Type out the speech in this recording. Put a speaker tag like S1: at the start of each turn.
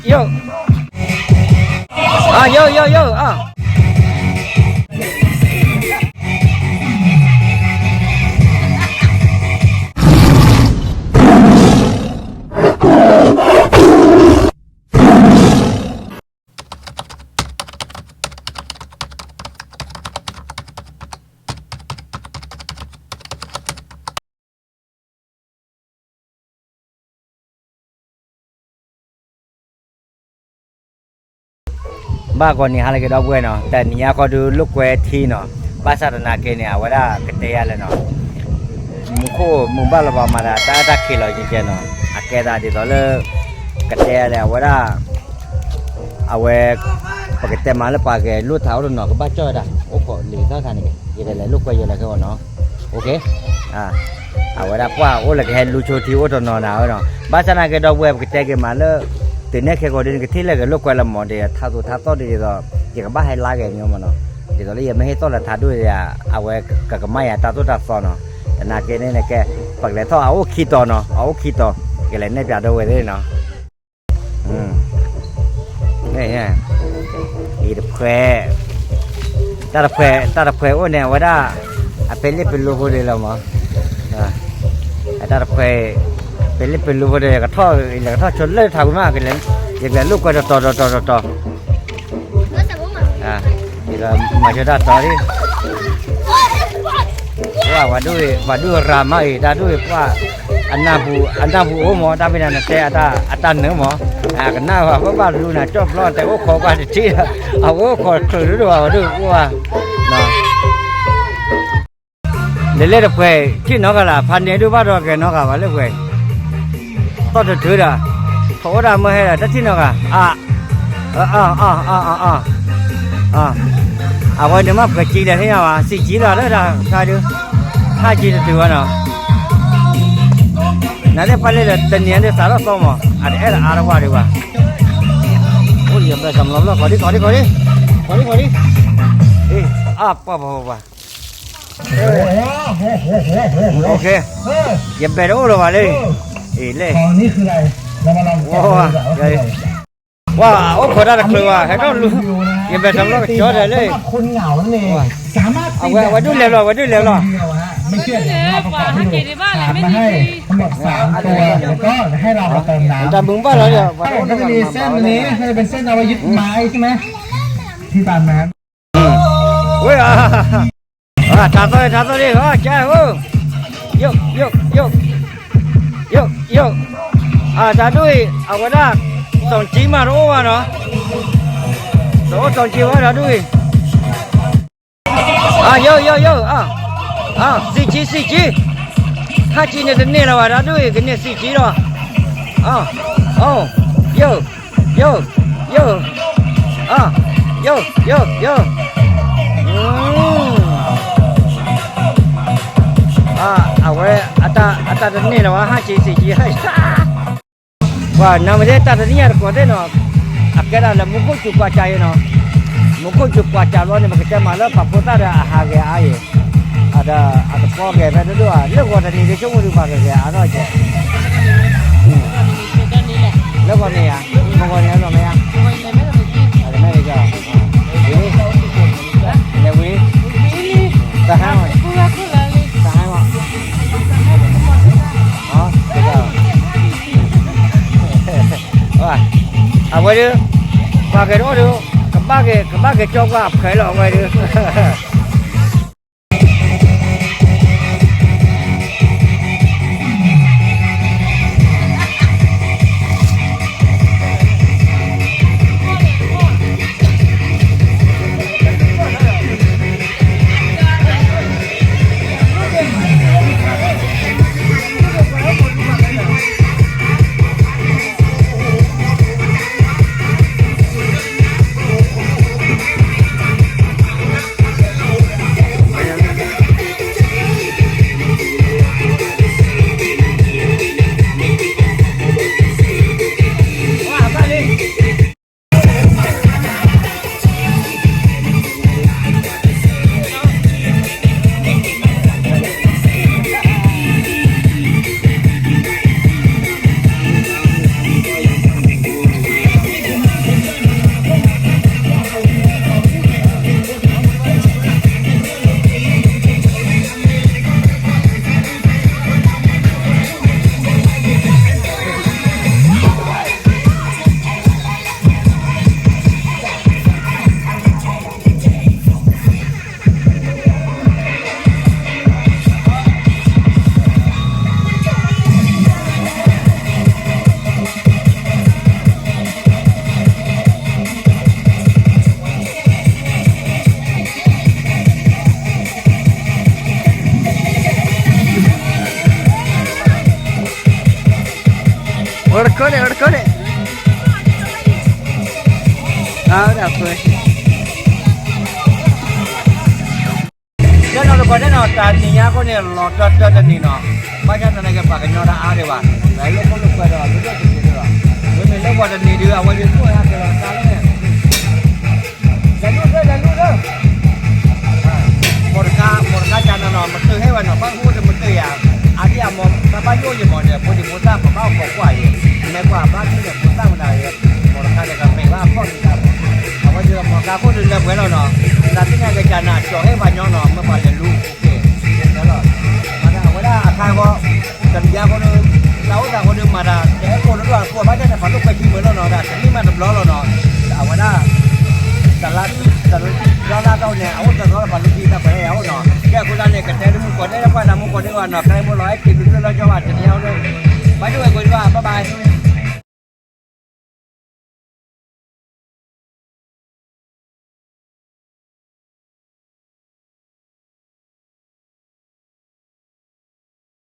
S1: yo yo อ่ะบ้าก่อนนี่ฮะอะไรก็ดอกเว้ยเนาะแต่นี่ก็ดูลูกเวทีเนาะภาษาตะนาเกเนี่ยว่าได้กเตยเลยเนาะมุโคมุบ้าละบามาดาตาตะเคลอจริงๆเนาะอะแกดาดิตอเลกเตยเลยว่าได้เอาไว้ปกติมาแล้วปากแกลูกเท้าเนาะก็บ้าจ้อยด่ะโอ้โหหลีเท่าทันนี่ยังไงเลยลูกเวยังไงก็เนาะโอเคเอาไว้ได้ว่าโอ้ละแกลูกโชติโอ้ตอนนาวเนาะภาษาตะนาเกดอกเวปกติแกมาแล้วแต่เนี่ยแค่ก็เดินก็ที่แรกก็ลูกไว้ละหมดเดียวท่าตัวท่าต้นเดียวเกี่ยวกับบ้านให้ลากอย่างเงี้ยมันเนาะเดี๋ยวตอนนี้ยังไม่ให้ต้นละท่าด้วยอ่ะเอาไว้กับไม้อ่ะท่าตัวท่าซ้อนเนาะแต่นาเกเนี่ยแกปักเลยท่อเอาขี้ต่อเนาะเอาขี้ต่อแกเลยเนี่ยจะดูไว้เลยเนาะนี่ฮะอีเดเพตาเเพโอ้เนี่ยว่าได้เป็นเล็บเป็นรูปเลยละมั้งตาเพเป็นเล็บเป็นรูปเลยก็ท่ออย่างท่อชนเลยทำมากเลยอย่างไรลูกก็จะต่อนี่เรามาจะได้ต่อดิว่าด้วยรามาอีได้ด้วยว่าอันนาบูโอหมอตาไม่นานแต่อัตาเนื้อหมอกันหน้าว่าบ้านดูนะจอบร้อนแต่โอ้ขอกันที่เอาโอ้ขอคืนด้วยว่าด้วยว่าเนาะเล่ๆไปที่นอกกันละพันเนี่ยดูบ้านเราแกนอกกันว่าเล่ไปต่อจะถือละเขาว่ามาให้ละที่นอกกันเอาไว้เดี๋ยวมาเกิดจีเลยให้เอาสิจีละแล้วใครดูถ้าจีจะถือว่าเนาะนั่นแหละไปเลยแต่เนี่ยเดี๋ยวสารส้มอะไรอะไรว่าดีกว่าโอ้ยยังไปทำล้อมแล้วก่อนดิป่ะโอเคยังไปรู้หรือเปล่าเลยเลย
S2: นี่คืออะไรเรามาลอง
S1: ว่าโอ้คนละครึ่งว่าให้เขารู้ยังไปทำล้อจอดเลย
S2: คนเหงานั่นเองสามารถ
S1: เอาไว้ดูเร็ว
S2: ไม่เชื่อเราประกอบให้ดูมาให้ทั้งหมด3ตัวแล้วก็ให้เรามาเติมน้ำ
S1: แต่มึงบ้านเราเนี่ย
S2: ก็จะมีเส้นนี้ให้เป็นเส้นเอาไว้ยึดไม้ใช่ไหมที่ตามน้
S1: ำเว้ยทำตัวดิแจ้ยกจะด้วยเอาไว้ได้ส่งจีมาโอ้วะเนาะส่งจีว่าจะด้วยสี่จีถ้าจีเนี่ยจะเนี่ยเราว่าจะด้วยกันเนี่ยสี่จีหรอเอาไว้อัตราเนี่ยเราว่า5G 4G ให้ว่าน้ำมันจะตัดเนี่ยก็ได้เนาะakhirnya lah mukul cukup cahaya no, mukul cukup cahaya ni macam mana paputa ada harga air, ada program ada dua, lepas ada ni dia cuma dua harga ada aja. Lepas ni ya, mukul ni apa ya? Ada mana je? Ini, ini, tahan. Tahan mak. Oh, betul. Wah. Apa dia? Pakai doa tu, kebagai coklat, kalau apa dia? record it. Đó cười. Đó nó có thế nào ta thì nhá có này lọt cho đi nó. Bây giờ này cái bà cái nhỏ đã ăn được bà. Đấy lúc có lúc quay rồi, lúc đó thì được rồi. Với mình lấy qua đi đưa vào bên cuối ha cái là sao đấy. Đánh nút đó. Một cái chăn nó mà từ hết vào nó băng hút được một cái à. À đi à một ta bao nhiêu gì mà để một điểm một ta mà bao có quả gì. Mẹ quả bao nhiêu điểm một ta mà này một cái này cái mẹ ba con gì đâu. À bây giờ một cái con đừng làm cái nào nó. Ta tính cái chăn nào cho hết vào nhau nó mới vào liền luôn. Ok. Đó rồi. Mà đã với đã khai có cần gia con nấu ra con đường mà đã để con nó là của bác đây là phải lúc cái chi mới nó đã chẳng mà đập nó đã với đã đó là đâu nè áo đó là phải lúc đi ta phải áo nó cái cô ta này cái trái nó muốn còn đấy nó qua là muốn còn đấy mà nó cái muốn nói thì đừng có cho bạn chặt nhau đâu